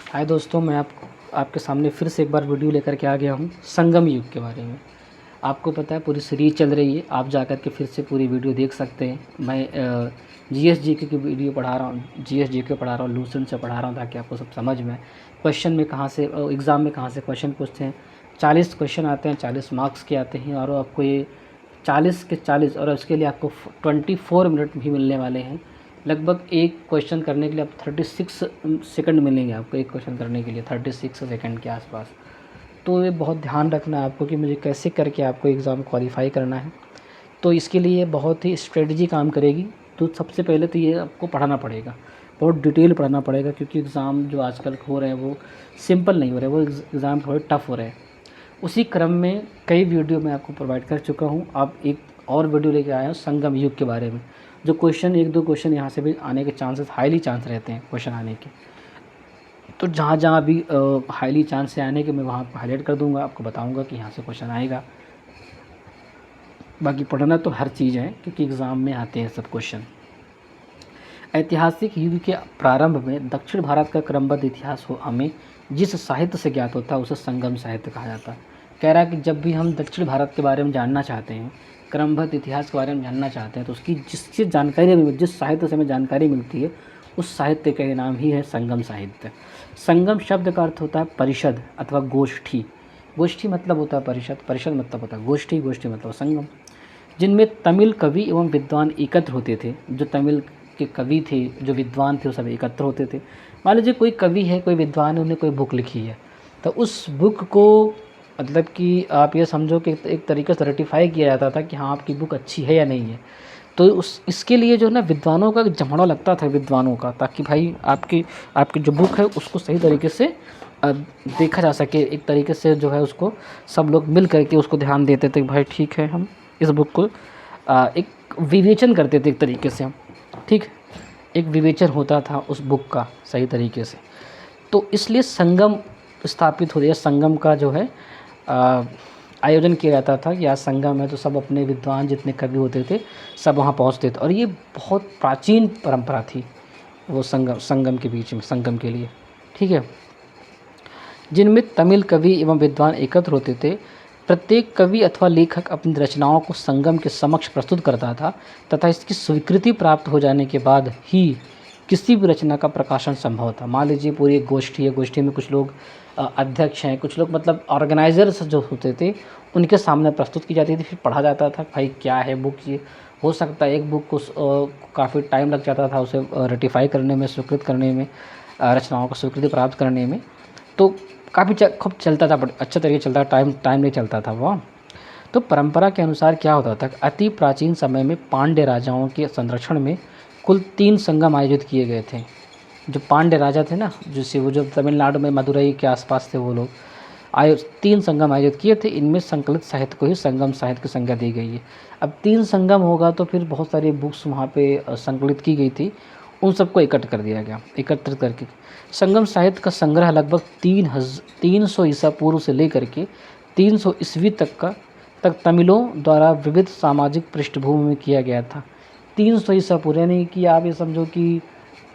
हाय दोस्तों, मैं आपके सामने फिर से एक बार वीडियो लेकर के आ गया हूँ संगम युग के बारे में। आपको पता है पूरी सीरीज चल रही है, आप जाकर के फिर से पूरी वीडियो देख सकते हैं। मैं जीएस जीके की वीडियो पढ़ा रहा हूँ, जीएस जीके पढ़ा रहा हूँ, लूसेंट से पढ़ा रहा हूँ ताकि आपको सब समझ में आए। क्वेश्चन में कहाँ से एग्ज़ाम में कहाँ से क्वेश्चन पूछते हैं। 40 क्वेश्चन आते हैं, 40 मार्क्स के आते हैं और आपको ये 40 के 40 और उसके लिए आपको 24 मिनट भी मिलने वाले हैं। लगभग एक क्वेश्चन करने के लिए आप 36 सेकंड मिलेंगे आपको, एक क्वेश्चन करने के लिए 36 सेकंड के आसपास। तो ये बहुत ध्यान रखना है आपको कि मुझे कैसे करके आपको एग्ज़ाम क्वालिफ़ाई करना है। तो इसके लिए बहुत ही स्ट्रेटजी काम करेगी। तो सबसे पहले तो ये आपको पढ़ना पड़ेगा, बहुत डिटेल पढ़ना पड़ेगा, क्योंकि एग्ज़ाम जो आजकल हो रहे हैं वो सिंपल नहीं हो रहे, वो एग्ज़ाम थोड़े टफ़ हो रहे हैं। उसी क्रम में कई वीडियो मैं आपको प्रोवाइड कर चुका हूँ। अब एक और वीडियो लेके आया हूँ संगम युग के बारे में, जो क्वेश्चन एक दो क्वेश्चन यहाँ से भी आने के चांसेस, हाईली चांस रहते हैं क्वेश्चन आने के। तो जहाँ जहाँ भी हाईली चांस से आने के मैं वहाँ हाईलाइट कर दूँगा, आपको बताऊँगा कि यहाँ से क्वेश्चन आएगा। बाकी पढ़ना तो हर चीज़ है, क्योंकि एग्ज़ाम में आते हैं सब क्वेश्चन। ऐतिहासिक युग के प्रारंभ में दक्षिण भारत का क्रमबद्ध इतिहास हो हमें जिस साहित्य से ज्ञात होता है उसे संगम साहित्य कहा जाता है। कह रहा है कि जब भी हम दक्षिण भारत के बारे में जानना चाहते हैं, क्रमबद्ध इतिहास के बारे में जानना चाहते हैं, तो उसकी जिससे जानकारी हमें, जिस साहित्य से हमें जानकारी मिलती है, उस साहित्य का नाम ही है संगम साहित्य। संगम शब्द का अर्थ होता है परिषद अथवा गोष्ठी। गोष्ठी मतलब होता है परिषद, परिषद मतलब होता है गोष्ठी, गोष्ठी मतलब संगम, जिनमें तमिल कवि एवं विद्वान एकत्र होते थे। जो तमिल के कवि थे, जो विद्वान थे, वो सब एकत्र होते थे। मान लीजिए कोई कवि है, कोई विद्वान है, उन्होंने कोई बुक लिखी है, तो उस बुक को मतलब कि आप ये समझो कि एक तरीके से रेटिफाई किया जाता था कि हाँ आपकी बुक अच्छी है या नहीं है। तो उस इसके लिए जो है ना विद्वानों का जमावड़ा लगता था, विद्वानों का, ताकि भाई आपकी आपकी जो बुक है उसको सही तरीके से देखा जा सके। एक तरीके से जो है उसको सब लोग मिल करके उसको ध्यान देते थे कि भाई ठीक है, हम इस बुक को एक विवेचन करते थे एक तरीके से हम, ठीक, एक विवेचन होता था उस बुक का सही तरीके से। तो इसलिए संगम स्थापित हो गया। संगम का जो है आयोजन किया जाता था कि आज संगम है, तो सब अपने विद्वान जितने कवि होते थे सब वहाँ पहुँचते थे। और ये बहुत प्राचीन परंपरा थी वो संगम के बीच में, संगम के लिए, ठीक है, जिनमें तमिल कवि एवं विद्वान एकत्र होते थे। प्रत्येक कवि अथवा लेखक अपनी रचनाओं को संगम के समक्ष प्रस्तुत करता था तथा इसकी स्वीकृति प्राप्त हो जाने के बाद ही किसी भी रचना का प्रकाशन संभव था। मान लीजिए पूरी एक गोष्ठी है, गोष्ठी में कुछ लोग अध्यक्ष हैं, कुछ लोग मतलब ऑर्गेनाइजर्स जो होते थे, उनके सामने प्रस्तुत की जाती थी, फिर पढ़ा जाता था भाई क्या है बुक। ये हो सकता है एक बुक को काफ़ी टाइम लग जाता था उसे रेटिफाई करने में, स्वीकृत करने में, रचनाओं को स्वीकृति प्राप्त करने में। तो काफ़ी खूब चलता था, बट अच्छा तरीके चलता था, टाइम नहीं चलता था वो। तो परंपरा के अनुसार क्या होता था, अति प्राचीन समय में पांड्य राजाओं के संरक्षण में कुल 3 संगम आयोजित किए गए थे। जो पांड्य राजा थे ना, जैसे वो जो तमिलनाडु में मदुरई के आसपास थे, वो लोग 3 संगम आयोजित किए थे। इनमें संकलित साहित्य को ही संगम साहित्य की संज्ञा दी गई है। अब 3 संगम होगा तो फिर बहुत सारी बुक्स वहाँ पे संकलित की गई थी, उन सबको एकत्र कर दिया गया, एकत्रित करके संगम साहित्य का संग्रह लगभग 300 ईसा पूर्व से लेकर के 300 ईस्वी तक तमिलों द्वारा विविध सामाजिक पृष्ठभूमि में किया गया था। 300 ईसा पूर्व, यानी कि आप ये समझो कि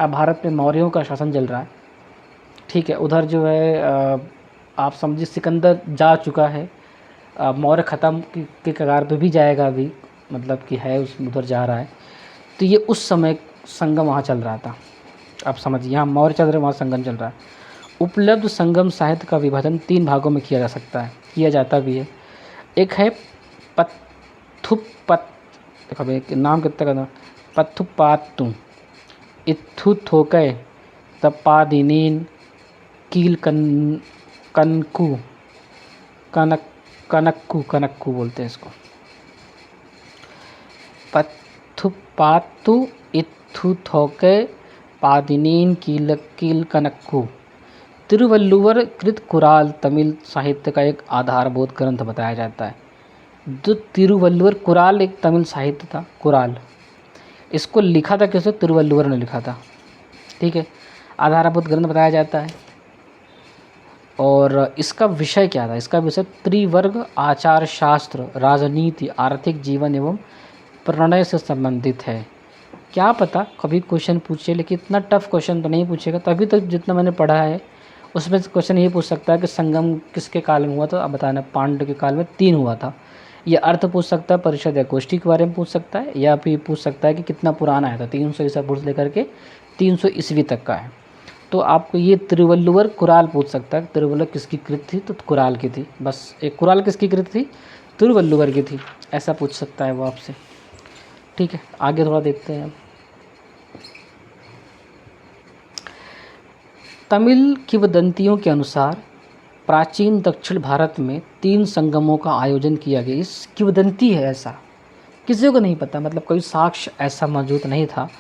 अब भारत में मौर्यों का शासन चल रहा है, ठीक है, उधर जो है आप समझिए सिकंदर जा चुका है, मौर्य ख़त्म के कगार पे भी जाएगा अभी, मतलब कि है उस उधर जा रहा है। तो ये उस समय संगम वहाँ चल रहा था। आप समझिए, यहाँ मौर्य चल रहे, वहाँ संगम चल रहा है। उपलब्ध संगम साहित्य का विभाजन 3 भागों में किया जा सकता है, किया जाता भी है। एक है पत्थुपत, देखो एक नाम कितना का, पत्थुपातु, इत्थुथोकै, तपादिनीन, कील कनकू, कनक्कू बोलते हैं इसको। पत्थुपातु, इत्थुथोकै, पादिनीन, कील कनक्कू। तिरुवल्लुवर कृत कुराल तमिल साहित्य का एक आधारभूत ग्रंथ बताया जाता है। जो तिरुवल्लुवर कुराल एक तमिल साहित्य था, कुराल, इसको लिखा था किसने, तिरुवल्लुवर ने लिखा था, ठीक है, आधारभूत ग्रंथ बताया जाता है। और इसका विषय क्या था, इसका विषय त्रिवर्ग आचार शास्त्र, राजनीति, आर्थिक जीवन एवं प्रणय से संबंधित है। क्या पता कभी क्वेश्चन पूछे, लेकिन इतना टफ क्वेश्चन तो नहीं पूछेगा। तभी तो जितना मैंने पढ़ा है उसमें क्वेश्चन ये पूछ सकता है कि संगम किसके काल में हुआ, तो आप बताना पांडव के काल में 3 हुआ था। ये अर्थ पूछ सकता है, परिषद या गोष्ठी के बारे में पूछ सकता है, या फिर पूछ सकता है कि कितना पुराना है, तो 300 ईसा पूर्व से लेकर के 300 ईस्वी तक का है। तो आपको ये तिरुवल्लुवर कुराल पूछ सकता है, तिरुवल्लुवर किसकी कृत थी, तो कुराल की थी। बस एक कुराल किसकी कृत थी, तिरुवल्लुवर की थी, ऐसा पूछ सकता है वो आपसे। ठीक है, आगे थोड़ा देखते हैं। तमिल किंवदंतियों के अनुसार प्राचीन दक्षिण भारत में 3 संगमों का आयोजन किया गया। इस किंवदंती है, ऐसा किसी को नहीं पता, मतलब कोई साक्ष्य ऐसा मौजूद नहीं था,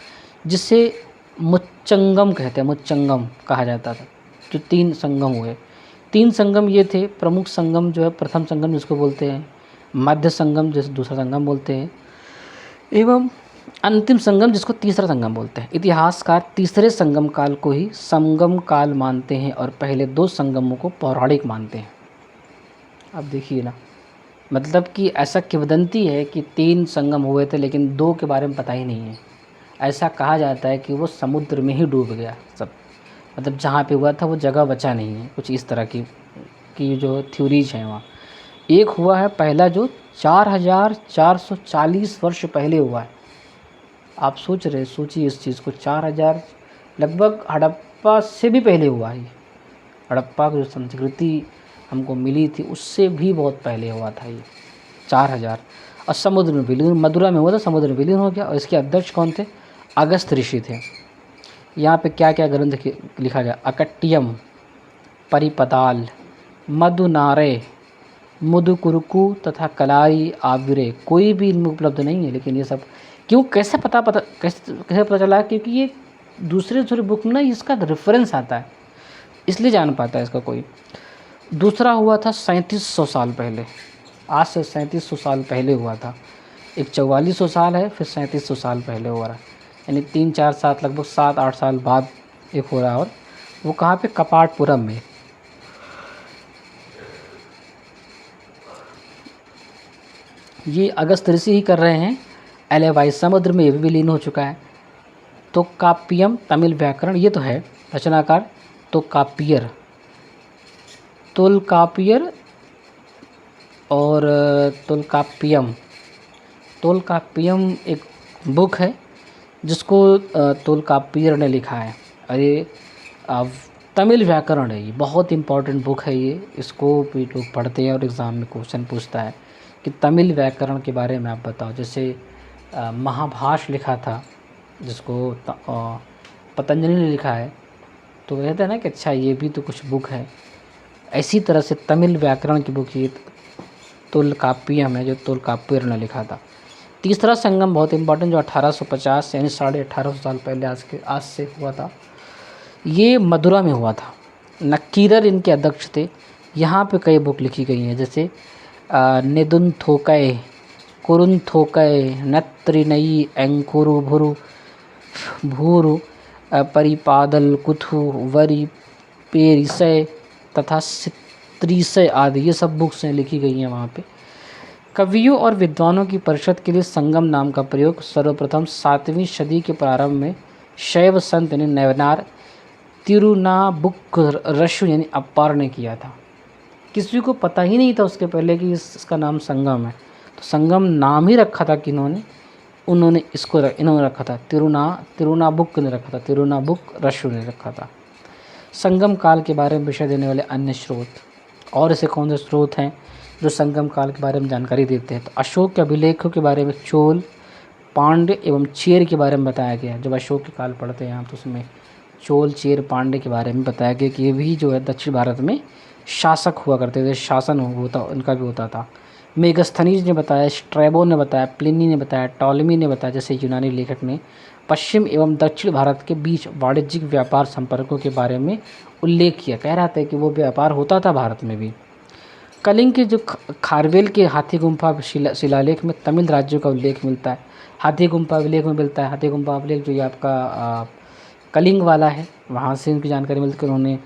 जिसे मुच्चंगम कहते हैं, मुच्चंगम कहा जाता था। जो 3 संगम हुए, 3 संगम ये थे। प्रमुख संगम जो है, प्रथम संगम जिसको बोलते हैं, मध्य संगम जिसे दूसरा संगम बोलते हैं, एवं अंतिम संगम जिसको तीसरा संगम बोलते हैं। इतिहासकार तीसरे संगम काल को ही संगम काल मानते हैं और पहले 2 संगमों को पौराणिक मानते हैं। अब देखिए ना, मतलब कि ऐसा किंवदंती है कि 3 संगम हुए थे, लेकिन 2 के बारे में पता ही नहीं है। ऐसा कहा जाता है कि वो समुद्र में ही डूब गया सब, मतलब जहाँ पे हुआ था वो जगह बचा नहीं है, कुछ इस तरह की जो थ्योरीज हैं वहाँ। एक हुआ है पहला जो 4440 वर्ष पहले हुआ है। आप सोचिए इस चीज़ को, 4000 लगभग हड़प्पा से भी पहले हुआ है। हड़प्पा की जो संस्कृति हमको मिली थी उससे भी बहुत पहले हुआ था ये 4000। और समुद्र में विलीन, मदुरा में हुआ था, समुद्र में विलीन हो गया। और इसके अध्यक्ष कौन थे, अगस्त ऋषि थे। यहाँ पे क्या क्या ग्रंथ लिखा गया, अकट्टियम, परिपदाल, मधुनारे, मुदुकुरुकु तथा कलाई आविरे, कोई भी इनमें उपलब्ध नहीं है। लेकिन ये सब क्यों, कैसे कैसे पता चला, क्योंकि ये दूसरे बुक में ना इसका रेफरेंस आता है, इसलिए जान पाता है इसका कोई। दूसरा हुआ था 3700 साल पहले, आज से 3700 साल पहले हुआ था। एक 4400 साल है, फिर 3700 साल पहले हो रहा है, यानी 3-4 साल, लगभग 7-8 साल बाद एक हो रहा है। और वो कहाँ पे, कपाटपुरम में। ये अगस्त ऋषि ही कर रहे हैं। एलेवाई समुद्र में ये भी विलीन हो चुका है। तो काप्यम तमिल व्याकरण, ये तो है रचनाकार तो कापियर, तोलकापियर और तोलकापियम एक बुक है जिसको तोलकापियर ने लिखा है। और ये तमिल व्याकरण है, ये बहुत इम्पॉर्टेंट बुक है ये, इसको भी लोग पढ़ते हैं और एग्ज़ाम में क्वेश्चन पूछता है कि तमिल व्याकरण के बारे में आप बताओ। जैसे महाभाष्य लिखा था जिसको पतंजलि ने लिखा है, तो कहते हैं ना कि अच्छा ये भी तो कुछ बुक है। इसी तरह से तमिल व्याकरण की बुक ये तोलकापियम है, जो तोलकापियर ने लिखा था। तीसरा संगम बहुत इंपॉर्टेंट, जो 1850 यानी 1850 साल पहले आज से हुआ था, ये मदुरा में हुआ था। नक्कीरर इनके अध्यक्ष थे। यहाँ पे कई बुक लिखी गई हैं, जैसे नेदुनथोकय, कुरुनथोकय, नत्रिनई, एंकुरु भुरु भूरु, परिपादल कुथु, वरी पेरिसय तथा सित्रिसय आदि, ये सब बुक्स हैं लिखी गई हैं वहाँ पे। कवियों और विद्वानों की परिषद के लिए संगम नाम का प्रयोग सर्वप्रथम 7वीं सदी के प्रारंभ में शैव संत यानी नैवनार तिरुनाबुक्करशु यानी अप्पार ने किया था। किसी को पता ही नहीं था उसके पहले कि इसका नाम संगम है। तो संगम नाम ही रखा था किन्होंने, इन्होंने रखा था, तिरुनाबुक ने रखा था, तिरुनाबुक्करशु ने रखा था। संगम काल के बारे में विषय देने वाले अन्य स्रोत, और ऐसे कौन से स्रोत हैं जो संगम काल के बारे में जानकारी देते हैं, तो अशोक के अभिलेखों के बारे में चोल, पांड्य एवं चेर के बारे में बताया गया। जब अशोक के काल पढ़ते हैं आप तो उसमें चोल, चेर, पांड्य के बारे में बताया गया कि ये भी जो है दक्षिण भारत में शासक हुआ करते थे, शासन होता उनका भी होता था। मेगस्थनीज ने बताया, स्ट्रैबो ने बताया, प्लिनी ने बताया, टॉलमी ने बताया, जैसे यूनानी लेखक ने पश्चिम एवं दक्षिण भारत के बीच वाणिज्यिक व्यापार संपर्कों के बारे में उल्लेख किया। कह रहा था कि वो व्यापार होता था भारत में भी। कलिंग के जो खारवेल के हाथी गुम्फा शिलालेख में तमिल राज्यों का उल्लेख मिलता है। हाथी गुम्फा अभिलेख में मिलता है। हाथी गुम्फा अभिलेख जो ये आपका कलिंग वाला है, वहाँ से उनकी जानकारी मिलती है। उन्होंने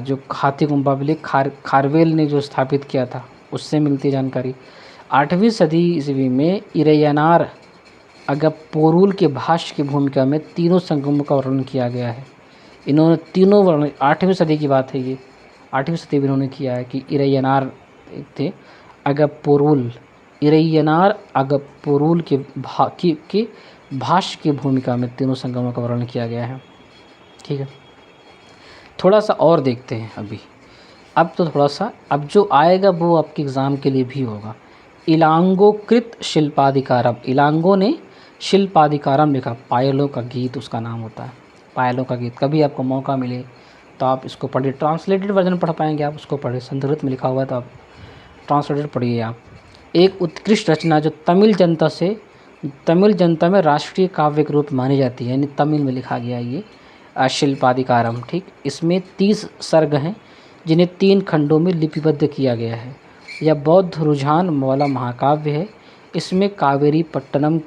जो हाथी गुम्फा अभिलेख खारवेल ने जो स्थापित किया था उससे मिलती है जानकारी। 8वीं सदी ईस्वी में इरैयानार अगप्पोरुल के भाष्य की भूमिका में तीनों संगमों का वर्णन किया गया है। इन्होंने तीनों वर्ण 8वीं सदी की बात है ये, 8वीं सदी में इन्होंने किया है कि इरैयनार थे अगप्पोरुल, इरैयनार अगप्पोरुल के भाष्य की भूमिका में तीनों संगमों का वर्णन किया गया है। ठीक है, थोड़ा सा और देखते हैं अभी। अब तो थोड़ा सा अब जो आएगा वो आपके एग्ज़ाम के लिए भी होगा। इलांगोकृत शिल्पाधिकारम, इलांगो ने शिल्पाधिकारम लिखा, पायलों का गीत उसका नाम होता है, पायलों का गीत। कभी आपको मौका मिले तो आप इसको पढ़िए, ट्रांसलेटेड वर्जन पढ़ पाएंगे आप, उसको पढ़िए, संस्कृत में लिखा हुआ है तो आप ट्रांसलेटेड पढ़िए आप। एक उत्कृष्ट रचना जो तमिल जनता में राष्ट्रीय काव्य के रूप मानी जाती है, यानी तमिल में लिखा गया ये शिल्पाधिकारम। ठीक, इसमें 30 सर्ग हैं जिन्हें 3 खंडों में लिपिबद्ध किया गया है। यह बौद्ध रुझान वाला महाकाव्य है। इसमें कावेरी पट्टन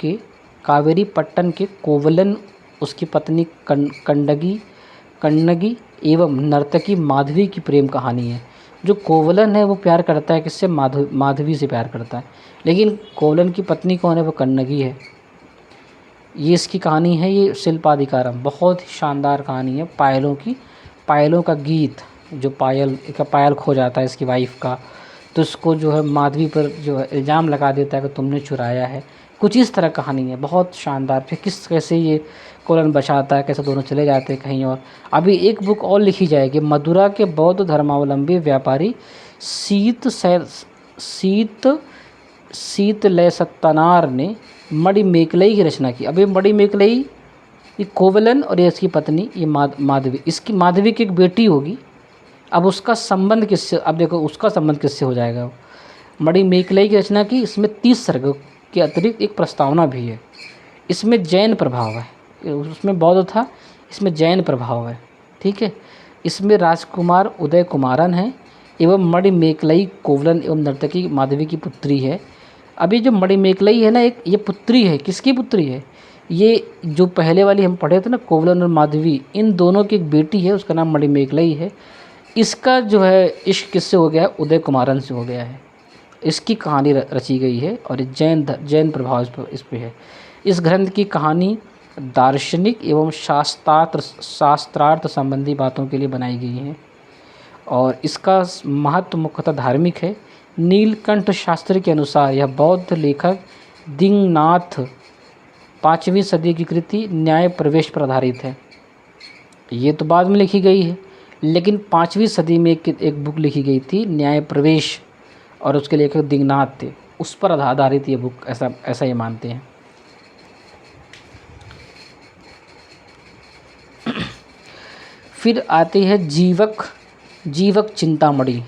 के कोवलन, उसकी पत्नी कण्णगी एवं नर्तकी माधवी की प्रेम कहानी है। जो कोवलन है वो प्यार करता है किससे? माधवी से प्यार करता है, लेकिन कोवलन की पत्नी कौन है? वो कण्णगी है। ये इसकी कहानी है, ये शिल्पाधिकारम, बहुत ही शानदार कहानी है। पायलों का गीत, जो पायल खो जाता है इसकी वाइफ का, तो उसको जो है माधवी पर जो है इल्ज़ाम लगा देता है कि तुमने चुराया है। कुछ इस तरह कहानी है, बहुत शानदार। फिर कैसे ये कोलन बचाता है, कैसे दोनों चले जाते हैं कहीं और। अभी एक बुक और लिखी जाएगी, मदुरा के बौद्ध धर्मावलंबी व्यापारी शीतलय सत्तानार ने मणिमेकलई की रचना की। अभी मणिमेकलई, ये कोवलन और ये इसकी पत्नी, ये माधवी, इसकी माधवी की एक बेटी होगी। अब उसका संबंध किससे, अब देखो उसका संबंध किससे हो जाएगा। मणिमेकलई की रचना की, इसमें 30 सर्ग के अतिरिक्त एक प्रस्तावना भी है। इसमें जैन प्रभाव है, उसमें बौद्ध था, इसमें जैन प्रभाव है। ठीक है, इसमें राजकुमार उदय कुमारन है एवं मणिमेकलई कोवलन एवं नर्तकी माधवी की पुत्री है। अभी जो मणिमेकलई है ना, एक ये पुत्री है, किसकी पुत्री है? ये जो पहले वाली हम पढ़े थे ना, कोवलन और माधवी, इन दोनों की एक बेटी है, उसका नाम मणिमेकलई है। इसका जो है इश्क किससे हो गया है? उदय कुमारन से हो गया है। इसकी कहानी रची गई है और जैन प्रभाव इस पे है। इस ग्रंथ की कहानी दार्शनिक एवं शास्त्रार्थ संबंधी बातों के लिए बनाई गई है और इसका महत्व मुख्यतः धार्मिक है। नीलकंठ शास्त्री के अनुसार यह बौद्ध लेखक दिंगनाथ 5वीं सदी की कृति न्याय प्रवेश पर आधारित है। ये तो बाद में लिखी गई है, लेकिन 5वीं सदी में एक बुक लिखी गई थी, न्याय प्रवेश, और उसके लेखक दिंगनाथ थे, उस पर आधारित ये बुक, ऐसा ये मानते हैं। फिर आती है जीवक चिंतामणि।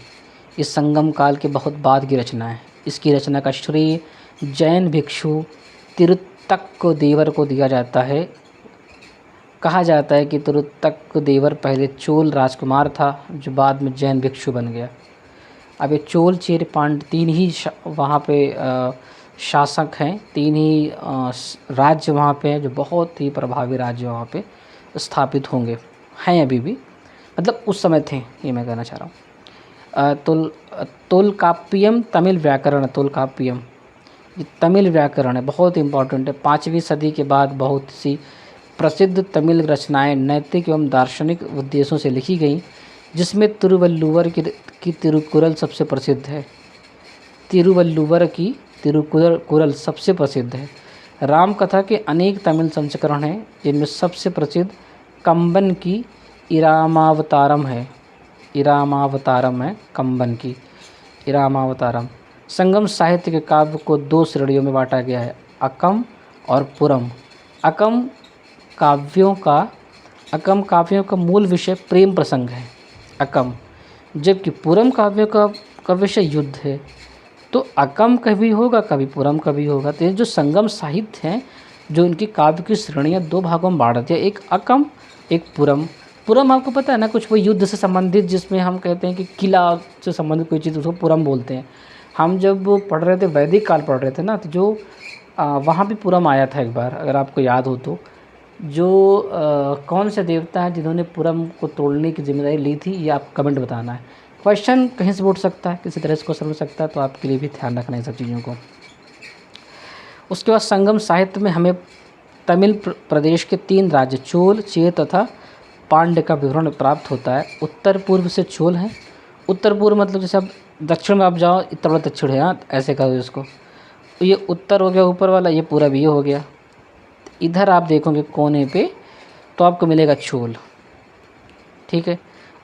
इस संगम काल के बहुत बाद की रचना है। इसकी रचना का श्रेय जैन भिक्षु तिरुत्तक देवर को दिया जाता है। कहा जाता है कि तिरुत्तक देवर पहले चोल राजकुमार था जो बाद में जैन भिक्षु बन गया। अब ये चोल चेर पांड्य 3 ही वहाँ पे शासक हैं, 3 ही राज्य वहाँ पे हैं जो बहुत ही प्रभावी राज्य वहाँ पे स्थापित होंगे, हैं अभी भी, मतलब उस समय थे, ये मैं कहना चाह रहा हूँ। तोलकाप्पियम तमिल व्याकरण, तोलकाप्पियम ये तमिल व्याकरण है, बहुत इंपॉर्टेंट है। 5वीं सदी के बाद बहुत सी प्रसिद्ध तमिल रचनाएं नैतिक एवं दार्शनिक उद्देश्यों से लिखी गई, जिसमें तिरुवल्लुवर की तिरुकुरल सबसे प्रसिद्ध है। तिरुवल्लुवर की तिरुकुरल सबसे प्रसिद्ध है। रामकथा के अनेक तमिल संस्करण हैं, जिनमें सबसे प्रसिद्ध कंबन की इरामावतारम है। कंबन की इरामावतारम। संगम साहित्य के काव्य को 2 श्रेणियों में बांटा गया है, अकम और पुरम। अकम काव्यों का मूल विषय प्रेम प्रसंग है, अकम, जबकि पुरम काव्यों का विषय युद्ध है। तो अकम कभी होगा, कभी पुरम कभी होगा। तो ये जो संगम साहित्य हैं, जो इनकी काव्य की श्रेणियाँ 2 भागों में बांट दिया, एक अकम, एक पुरम। पुरम आपको पता है ना, कुछ वो युद्ध से संबंधित, जिसमें हम कहते हैं कि किला से संबंधित कोई चीज़, उसको पुरम बोलते हैं। हम जब पढ़ रहे थे, वैदिक काल पढ़ रहे थे ना, तो जो वहाँ भी पुरम आया था एक बार, अगर आपको याद हो तो। जो कौन से देवता हैं जिन्होंने पुरम को तोड़ने की जिम्मेदारी ली थी, ये आप कमेंट बताना है। क्वेश्चन कहीं से उठ सकता है, किसी तरह से क्वेश्चन उठ सकता है, तो आपके लिए भी ध्यान रखना है सब चीज़ों को। उसके बाद संगम साहित्य में हमें तमिल प्रदेश के 3 राज्य चोल, चेर तथा पांड्य का विवरण प्राप्त होता है। उत्तर पूर्व से चोल हैं। उत्तर पूर्व मतलब जैसे अब दक्षिण में आप जाओ, इतना बड़ा दक्षिण है, हाँ ऐसे कहो इसको। ये उत्तर हो गया ऊपर वाला, ये पूरा भी ये हो गया। इधर आप देखोगे कोने पे तो आपको मिलेगा चोल, ठीक है।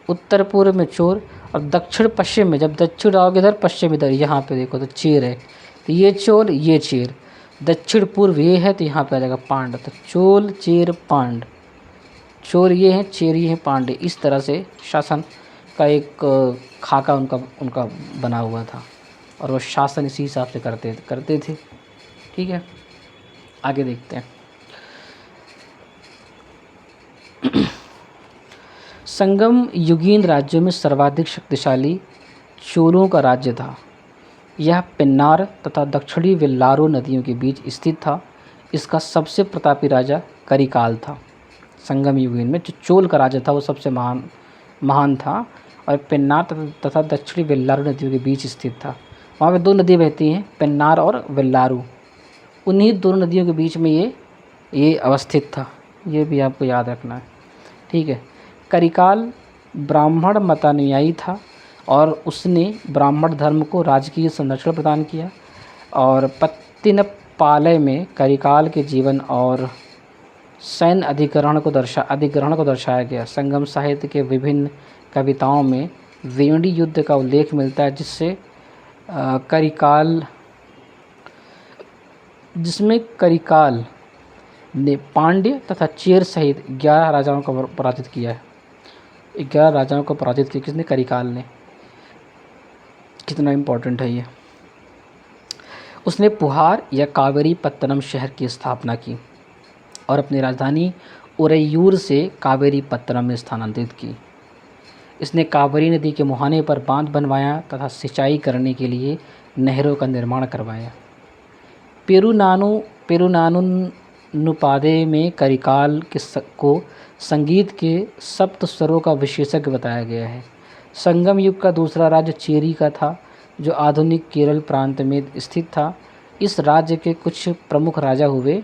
उत्तर पूर्व में चोल और दक्षिण पश्चिम में, जब दक्षिण आओगे इधर, पश्चिम इधर, यहाँ पे देखो तो चेर है, तो ये चोल ये चेर। दक्षिण पूर्व ये है तो यहाँ पे आ जाएगा पांड। तो चोल चेर पांड, चोर ये हैं, चेर ये हैं, पांडे। इस तरह से शासन का एक खाका उनका उनका बना हुआ था और वो शासन इसी हिसाब से करते थे, ठीक है। आगे देखते हैं। संगम युगीन राज्यों में सर्वाधिक शक्तिशाली चोलों का राज्य था। यह पिन्नार तथा दक्षिणी वेल्लारो नदियों के बीच स्थित था। इसका सबसे प्रतापी राजा करिकाल था। संगम युगीन में जो चोल का राज्य था वो सबसे महान था और पेन्नार तथा दक्षिणी वेल्लारू नदियों के बीच स्थित था। वहाँ पे दो नदी बहती हैं, पेन्नार और वेल्लारू। उन्हीं दोनों नदियों के बीच में ये अवस्थित था। ये भी आपको याद रखना है, ठीक है। करिकाल ब्राह्मण मतानुयायी था और उसने ब्राह्मण धर्म को राजकीय संरक्षण प्रदान किया। और पत्तिनपालय में करिकाल के जीवन और सैन्य अधिग्रहण को दर्शाया गया। संगम साहित्य के विभिन्न कविताओं में वेंडी युद्ध का उल्लेख मिलता है, जिसमें करिकाल ने पांड्य तथा चेर सहित 11 राजाओं को पराजित किया है। 11 राजाओं को पराजित किया किसने? करिकाल ने। कितना इम्पोर्टेंट है ये। उसने पुहार या कावेरी पत्तनम शहर की स्थापना की और अपनी राजधानी उरैयूर से कावेरी पत्तनम में स्थानांतरित की। इसने कावेरी नदी के मुहाने पर बांध बनवाया तथा सिंचाई करने के लिए नहरों का निर्माण करवाया। पेरुनानुपादे में करिकाल को संगीत के सप्त स्वरों का विशेषज्ञ बताया गया है। संगम युग का दूसरा राज्य चेरी का था, जो आधुनिक केरल प्रांत में स्थित था। इस राज्य के कुछ प्रमुख राजा हुए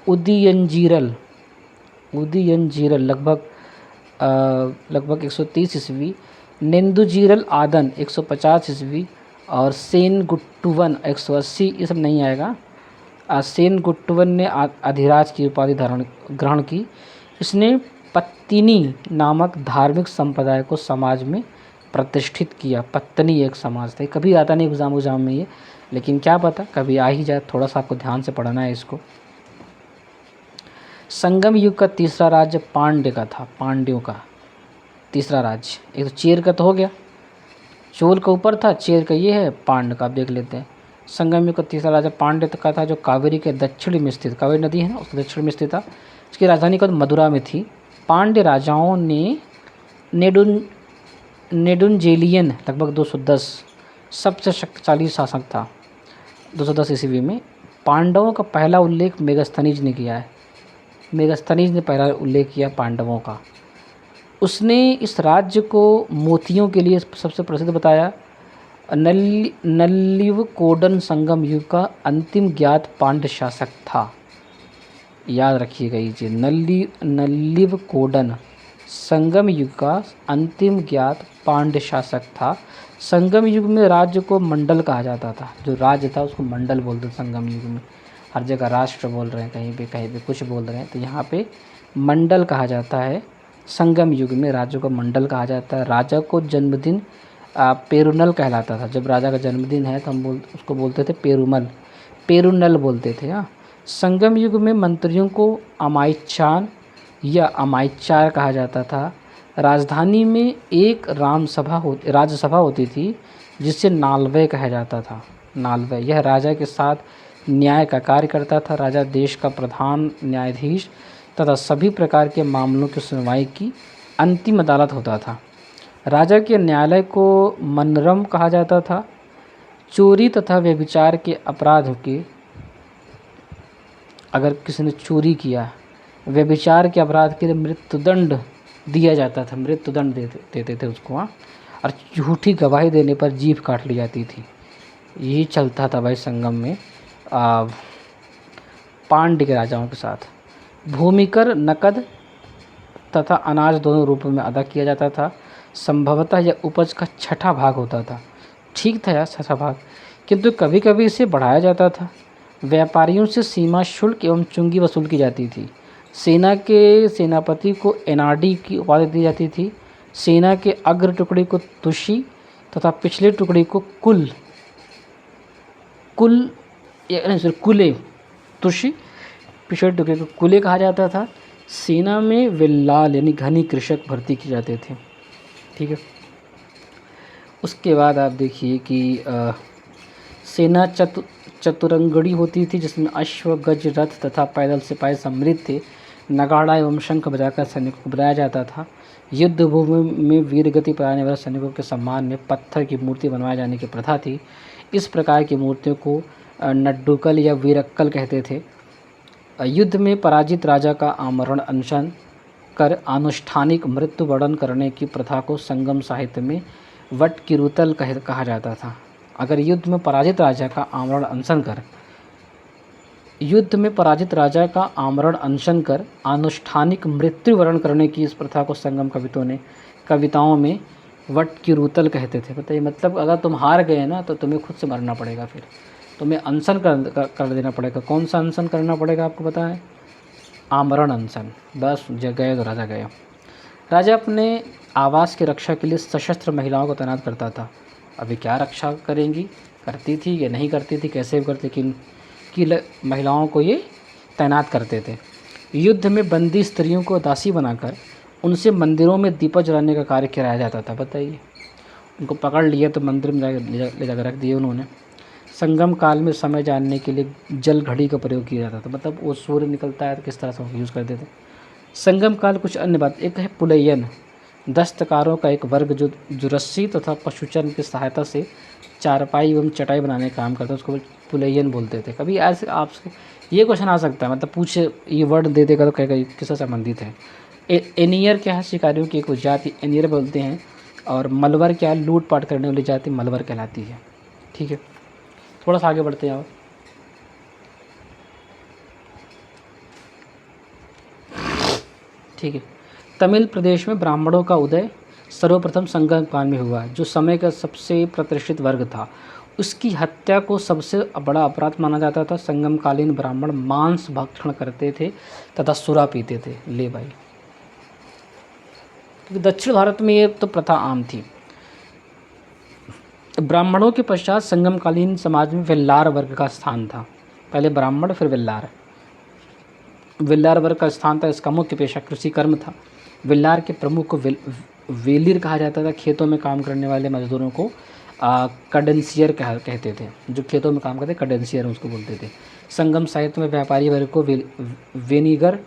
उदयनजीरल लगभग 130 ईस्वी, नेंदुजीरल आदन 150 ईस्वी और सेनगुट्टुवन 180। ये सब नहीं आएगा। सेनगुट्टुवन ने अधिराज की उपाधि ग्रहण की। इसने पत्तिनी नामक धार्मिक संप्रदाय को समाज में प्रतिष्ठित किया। पत्तनी एक समाज था। कभी आता नहीं एग्जाम में ये, लेकिन क्या पता कभी आ ही जाए। थोड़ा सा आपको ध्यान से पढ़ना है इसको। संगम युग का तीसरा राज्य पांड्य का था। पांड्यों का तीसरा राज्य, एक तो चेर का तो हो गया, चोल का ऊपर था, चेर का ये है, पांड्य का आप देख लेते हैं। संगम युग का तीसरा राज्य पांड्य का था, जो कावेरी के दक्षिण में स्थित, कावेरी नदी है ना, उसके दक्षिण में स्थित था। इसकी राजधानी का मदुरा में थी। पांड्य राजाओं ने नेडुंजेलियन लगभग 210 सबसे शक्तिशाली शासक था। 210 ईस्वी में पांडवों का पहला उल्लेख मेगस्थनीज ने किया है। मेगस्थनीज ने पहला उल्लेख किया पांडवों का। उसने इस राज्य को मोतियों के लिए सबसे प्रसिद्ध बताया। नल्लिवकोडन संगम युग का अंतिम ज्ञात पांड्य शासक था। याद रखिएगा ये चीज़, नल्लिवकोडन संगम युग का अंतिम ज्ञात पांड्य शासक था। संगम युग में राज्य को मंडल कहा जाता था। जो राज्य था उसको मंडल बोलते थे संगम युग में। हर जगह राष्ट्र बोल रहे हैं, कहीं पे कुछ बोल रहे हैं, तो यहाँ पे मंडल कहा जाता है। संगम युग में राज्य को मंडल कहा जाता है। राजा को जन्मदिन पेरुनल कहलाता था। जब राजा का जन्मदिन है तो हम उसको बोलते थे पेरुनल बोलते थे। हाँ, संगम युग में मंत्रियों को अमायचान या अमायचार कहा जाता था। राजधानी में एक राज्यसभा होती थी, जिसे नालवे कहा जाता था। नालवे, यह राजा के साथ न्याय का कार्य करता था। राजा देश का प्रधान न्यायाधीश तथा सभी प्रकार के मामलों की सुनवाई की अंतिम अदालत होता था। राजा के न्यायालय को मनरम कहा जाता था। चोरी तथा व्यभिचार के अपराध के, अगर किसी ने चोरी किया, व्यभिचार के अपराध के लिए मृत्युदंड दिया जाता था। मृत्युदंड देते थे उसको। हाँ, और झूठी गवाही देने पर जीभ काट ली जाती थी। यही चलता था भाई संगम में पांड्य के राजाओं के साथ। भूमिकर, नकद तथा अनाज दोनों रूपों में अदा किया जाता था। संभवतः यह उपज का छठा भाग होता था। ठीक था यार, छठा भाग, किंतु कभी कभी इसे बढ़ाया जाता था। व्यापारियों से सीमा शुल्क एवं चुंगी वसूल की जाती थी। सेना के सेनापति को एनाडी की उपाधि दी जाती थी। सेना के अग्र टुकड़ी को तुशी तथा पिछले टुकड़ी को कुल कुल कुले, तुशी पिछले टुकड़े को कुले कहा जाता था। सेना में विल्लाल यानी घनी कृषक भर्ती किए जाते थे। ठीक है। उसके बाद आप देखिए कि सेना चतुरंगड़ी होती थी, जिसमें अश्व, गज, रथ तथा पैदल सिपाही सम्मिलित थे। नगाड़ा एवं शंख बजाकर सैनिकों को बुलाया जाता था। युद्ध भूमि में वीरगति पाने वाले सैनिकों के सम्मान में पत्थर की मूर्ति बनवाए जाने की प्रथा थी। इस प्रकार की मूर्तियों को नड्डुकल या वीरक्कल कहते थे। युद्ध में पराजित राजा का आमरण अनशन कर आनुष्ठानिक मृत्यु वरण करने की प्रथा को संगम साहित्य में वट किरुतल कहा जाता था। अगर युद्ध में पराजित राजा का आमरण अनशन कर आनुष्ठानिक मृत्यु वरण करने की इस प्रथा को संगम कविताओं में वट किरुतल कहते थे। बताइए, मतलब अगर तुम हार गए ना तो तुम्हें खुद से मरना पड़ेगा, फिर तुम्हें अनशन कर देना पड़ेगा। कौन सा अनशन करना पड़ेगा आपको पता है? आमरण अनशन। बस गए तो राजा गए। राजा अपने आवास की रक्षा के लिए सशस्त्र महिलाओं को तैनात करता था। अभी क्या रक्षा करेंगी, करती थी या नहीं करती थी, कैसे करती, किन की महिलाओं को ये तैनात करते थे। युद्ध में बंदी स्त्रियों को दासी बनाकर उनसे मंदिरों में दीपक जलाने का कार्य कराया जाता था। बताइए, उनको पकड़ लिया तो मंदिर में ले जाकर रख दिए उन्होंने। संगम काल में समय जानने के लिए जल घड़ी का प्रयोग किया जाता था। मतलब वो सूर्य निकलता है तो किस तरह से यूज़ करते थे। संगम काल कुछ अन्य बात, एक है पुलयन, दस्तकारों का एक वर्ग जो रस्सी तथा पशुचर्म की सहायता से चारपाई एवं चटाई बनाने का काम करता है, उसको पुलयन बोलते थे। कभी ऐसे आपसे ये क्वेश्चन आ सकता है, मतलब पूछे ये वर्ड दे देगा तो कहेगा किससे संबंधित है। एनियर क्या है? शिकारियों की एक जाति एनियर बोलते हैं। और मलवर क्या है? लूटपाट करने वाली जाति मलवर कहलाती है। ठीक है, थोड़ा सा आगे बढ़ते हैं। और ठीक है, तमिल प्रदेश में ब्राह्मणों का उदय सर्वप्रथम संगम काल में हुआ, जो समय का सबसे प्रतिष्ठित वर्ग था। उसकी हत्या को सबसे बड़ा अपराध माना जाता था। संगमकालीन ब्राह्मण मांस भक्षण करते थे तथा सुरा पीते थे। ले भाई, क्योंकि दक्षिण भारत में ये तो प्रथा आम थी। ब्राह्मणों के पश्चात संगमकालीन समाज में वेल्लार वर्ग का स्थान था। पहले ब्राह्मण फिर वेल्लार वर्ग का स्थान था। इसका मुख्य पेशा कृषि कर्म था। वेल्लार के प्रमुख को वेलिर कहा जाता था। खेतों में काम करने वाले मजदूरों को कडेंसियर कहते थे। जो खेतों में काम करते कडेंसियर उसको बोलते थे। संगम साहित्य में व्यापारी वर्ग को वेनिगर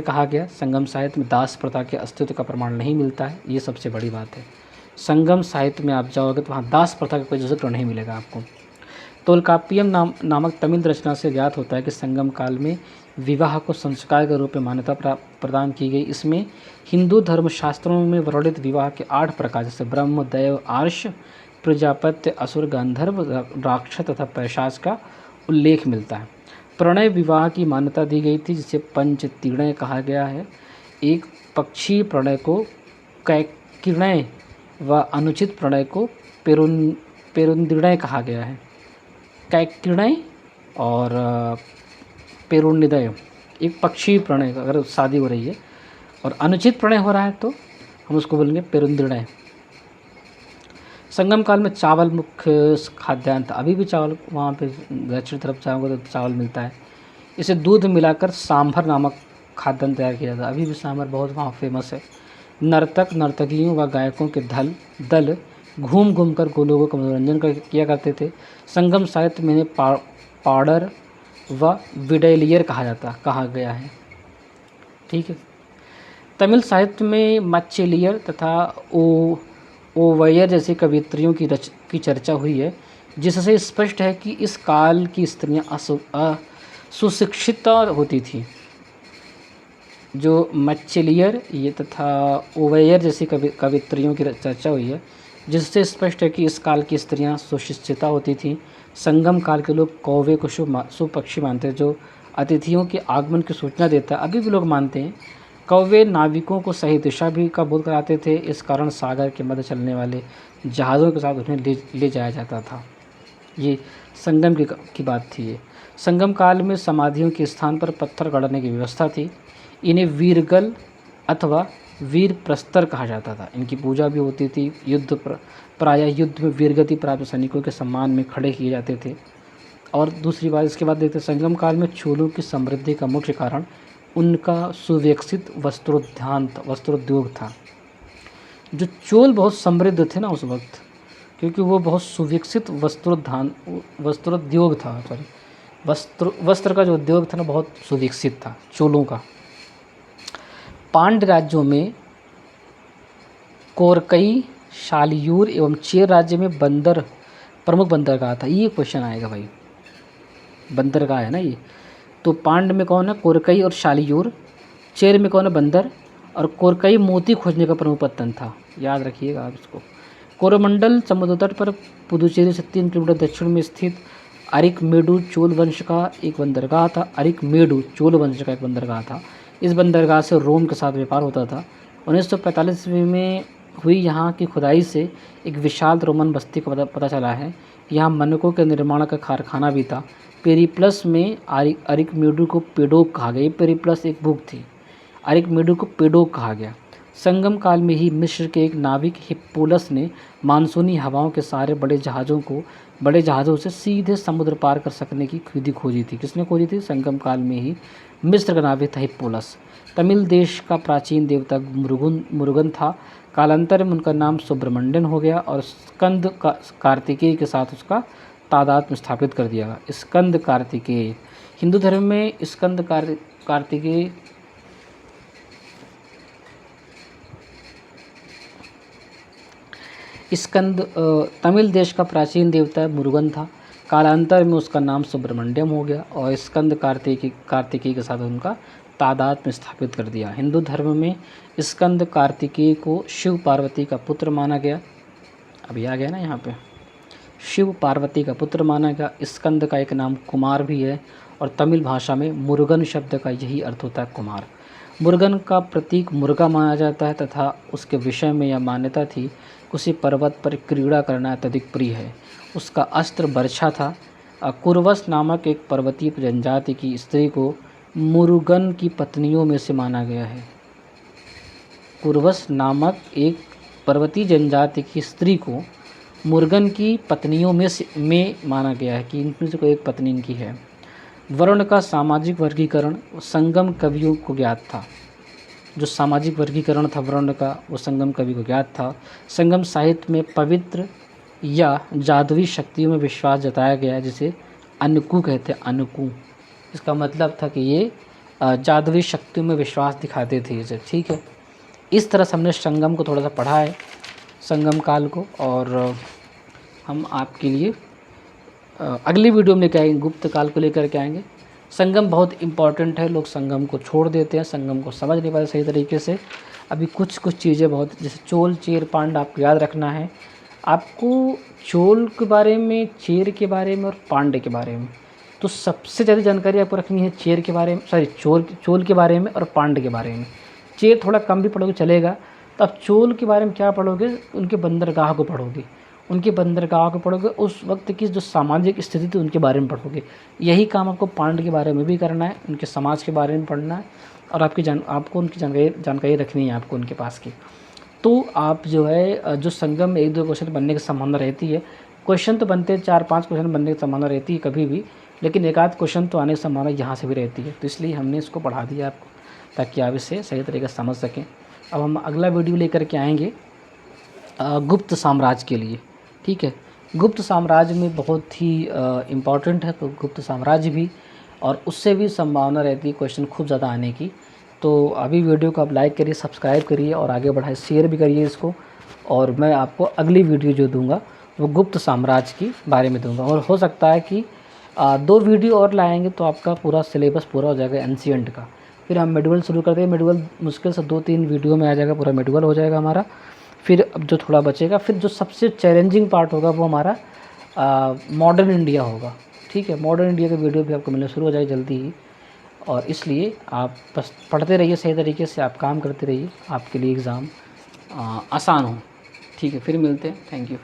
कहा गया। संगम साहित्य में दास प्रथा के अस्तित्व का प्रमाण नहीं मिलता है, ये सबसे बड़ी बात है। संगम साहित्य में आप जाओगे तो वहाँ दास प्रथा का कोई जिक्र नहीं मिलेगा आपको। तोलकाप्पियम नामक तमिल रचना से ज्ञात होता है कि संगम काल में विवाह को संस्कार के रूप में मान्यता प्रदान की गई। इसमें हिंदू धर्मशास्त्रों में वर्णित विवाह के 8 प्रकार, जैसे ब्रह्म, दैव, आर्ष, प्रजापत्य, असुर, गंधर्व, राक्षस तथा पैशाच का उल्लेख मिलता है। प्रणय विवाह की मान्यता दी गई थी, जिसे पंचतीर्णय कहा गया है। एक पक्षी प्रणय को कैकिर्णय व अनुचित प्रणय को पेरुंदिर्णय कहा गया है। कैकिर्णय और पेरुनिदय एक पक्षी प्रणय, अगर शादी हो रही है और अनुचित प्रणय हो रहा है तो हम उसको बोलेंगे पेरुंदिर्णय। संगम काल में चावल मुख्य खाद्यान्न था। अभी भी चावल वहाँ पे दक्षिण तरफ जाओगे तो चावल मिलता है। इसे दूध मिलाकर सांभर नामक खाद्यान्न तैयार किया जाता है। अभी भी सांभर बहुत वहाँ फेमस है। नर्तक नर्तकियों व गायकों के दल घूम घूम कर लोगों का मनोरंजन किया करते थे। संगम साहित्य में पाउडर व विडेलियर कहा गया है। ठीक है। तमिल साहित्य में मच्चेलियर तथा ओवैयर जैसी कवित्रियों की चर्चा हुई है, जिससे स्पष्ट है कि इस काल की स्त्रियां सुशिक्षित होती थी। जो मच्चेलियर ये तथा ओवैयर जैसी कवित्रियों की चर्चा हुई है, जिससे स्पष्ट है कि इस काल की स्त्रियां सुशिक्षिता होती थीं। संगम काल के लोग कौवे को शुभ पक्षी मानते हैं, जो अतिथियों के आगमन की सूचना देता है। अभी भी लोग मानते हैं। कौवे नाविकों को सही दिशा भी का बोध कराते थे, इस कारण सागर के मध्य चलने वाले जहाज़ों के साथ उन्हें ले जाया जाता था। ये संगम की बात थी ये। संगम काल में समाधियों के स्थान पर पत्थर गड़ने की व्यवस्था थी। इन्हें वीरगल अथवा वीर प्रस्तर कहा जाता था। इनकी पूजा भी होती थी। प्रायः युद्ध में वीरगति प्राप्त सैनिकों के सम्मान में खड़े किए जाते थे। और दूसरी बात इसके बाद देखते हैं, संगम काल में चोलों की समृद्धि का मुख्य कारण उनका सुविकसित वस्त्रोद्योग था। जो चोल बहुत समृद्ध थे ना उस वक्त, क्योंकि वो बहुत सुविकसित वस्त्रोद्योग था, वस्त्र का जो उद्योग था ना बहुत सुविकसित था चोलों का। पांड्य राज्यों में कोरकई, शालियूर एवं चेर राज्य में प्रमुख बंदरगाह था। ये क्वेश्चन आएगा भाई, बंदरगाह है ना ये। तो पांड्य में कौन है? कोरकई और शालियूर। चेर में कौन है? बंदर। और कोरकई मोती खोजने का प्रमुख पत्तन था, याद रखिएगा आप इसको। कोरोमंडल समुद्र तट पर पुदुचेरी से 3 किलोमीटर दक्षिण में स्थित अरिकमेडु चोल वंश का एक बंदरगाह था। अरिकमेडु चोल वंश का एक बंदरगाह था। इस बंदरगाह से रोम के साथ व्यापार होता था। 1945 ईस्वी में हुई यहाँ की खुदाई से एक विशाल रोमन बस्ती का पता चला है। यहाँ मनकों के निर्माण का कारखाना भी था। पेरिप्लस में अरिकमेडु को पेडोक कहा गया। पेरिप्लस एक बुक थी, अरिकमेडु को पेडोक कहा गया। संगम काल में ही मिस्र के एक नाविक हिप्पोलस ने मानसूनी हवाओं के सारे बड़े जहाज़ों से सीधे समुद्र पार कर सकने की विधि खोजी थी। किसने खोजी थी? संगम काल में ही मिस्र का नाविक था हिप्पोलस। तमिल देश का प्राचीन देवता मुरुगन था। कालांतर में उनका नाम सुब्रमण्यन हो गया और स्कंद कार्तिकेय के साथ उसका तादात्म्य स्थापित कर दिया। स्कंद कार्तिकेय हिंदू धर्म में स्कंद कार्तिकेय तमिल देश का प्राचीन देवता मुरुगन था। कालांतर में उसका नाम सुब्रमण्यम हो गया और स्कंद कार्तिकेय के साथ उनका तादात्म्य स्थापित कर दिया। हिंदू धर्म में स्कंद कार्तिकेय को शिव पार्वती का पुत्र माना गया। अभी आ गया ना यहाँ पे, शिव पार्वती का पुत्र माना गया। स्कंद का एक नाम कुमार भी है और तमिल भाषा में मुरुगन शब्द का यही अर्थ होता है, कुमार। मुरुगन का प्रतीक मुर्गा माना जाता है तथा उसके विषय में यह मान्यता थी, उसी पर्वत पर क्रीड़ा करना अत्यधिक प्रिय है। उसका अस्त्र बर्छा था। कुरवस नामक एक पर्वतीय जनजाति की स्त्री को मुरुगन की पत्नियों में से माना गया है। कुरवस नामक एक पर्वतीय जनजाति की स्त्री को मुरुगन की पत्नियों में माना गया है कि इनमें से कोई एक पत्नी इनकी है। वर्ण का सामाजिक वर्गीकरण संगम कवियों को ज्ञात था। जो सामाजिक वर्गीकरण था वर्ण का, वो संगम कवि को ज्ञात था। संगम साहित्य में पवित्र या जादुई शक्तियों में विश्वास जताया गया है, जिसे अनुकू कहते हैं। अनुकू इसका मतलब था कि ये जादुई शक्तियों में विश्वास दिखाते थे इसे, ठीक है। इस तरह से हमने संगम को थोड़ा सा पढ़ा है, संगम काल को। और हम आपके लिए अगली वीडियो में लेकर आएंगे, गुप्त काल को लेकर के आएंगे। संगम बहुत इम्पॉर्टेंट है, लोग संगम को छोड़ देते हैं, संगम को समझ नहीं पाते सही तरीके से। अभी कुछ चीज़ें बहुत, जैसे चोल चेर पांड आपको याद रखना है। आपको चोल के बारे में, चेर के बारे में और पांड्य के बारे में तो सबसे ज़्यादा जानकारी आपको रखनी है चेर के बारे में, चोल के बारे में और पांड्य के बारे में। चेर थोड़ा कम भी पढ़ोगे चलेगा। तो आप चोल के बारे में क्या पढ़ोगे? उनके बंदरगाह को पढ़ोगे, उनके बंदरगाह को पढ़ोगे, उस वक्त की जो सामाजिक स्थिति थी उनके बारे में पढ़ोगे। यही काम आपको पांड्य के बारे में भी करना है, उनके समाज के बारे में पढ़ना है और आपको उनकी जानकारी रखनी है आपको उनके पास की। तो आप जो है जो संगम में 1-2 क्वेश्चन बनने की संभावना रहती है। क्वेश्चन तो बनते हैं, 4-5 क्वेश्चन बनने की संभावना रहती है कभी भी, लेकिन एक आध क्वेश्चन तो आने की संभावना यहाँ से भी रहती है। तो इसलिए हमने इसको पढ़ा दिया आपको, ताकि आप इसे सही तरीके से समझ सकें। अब हम अगला वीडियो लेकर के आएंगे गुप्त साम्राज्य के लिए, ठीक है। गुप्त साम्राज्य में बहुत ही इम्पॉर्टेंट है तो गुप्त साम्राज्य भी, और उससे भी संभावना रहती है क्वेश्चन खूब ज़्यादा आने की। तो अभी वीडियो को आप लाइक करिए, सब्सक्राइब करिए और आगे बढ़ाइए, शेयर भी करिए इसको। और मैं आपको अगली वीडियो जो दूंगा वो गुप्त साम्राज्य की बारे में दूंगा। और हो सकता है कि 2 वीडियो और लाएंगे तो आपका पूरा सिलेबस पूरा हो जाएगा एंशिएंट का। फिर हम मेडिवल शुरू करते हैं। मेडिवल मुश्किल से 2-3 वीडियो में आ जाएगा, पूरा मेडिवल हो जाएगा हमारा। फिर अब जो थोड़ा बचेगा, फिर जो सबसे चैलेंजिंग पार्ट होगा वो हमारा मॉडर्न इंडिया होगा, ठीक है। मॉडर्न इंडिया का वीडियो भी आपको मिलना शुरू हो जाएगा जल्दी ही। और इसलिए आप बस पढ़ते रहिए सही तरीके से, आप काम करते रहिए, आपके लिए एग्ज़ाम आसान हो। ठीक है, फिर मिलते हैं। Thank you.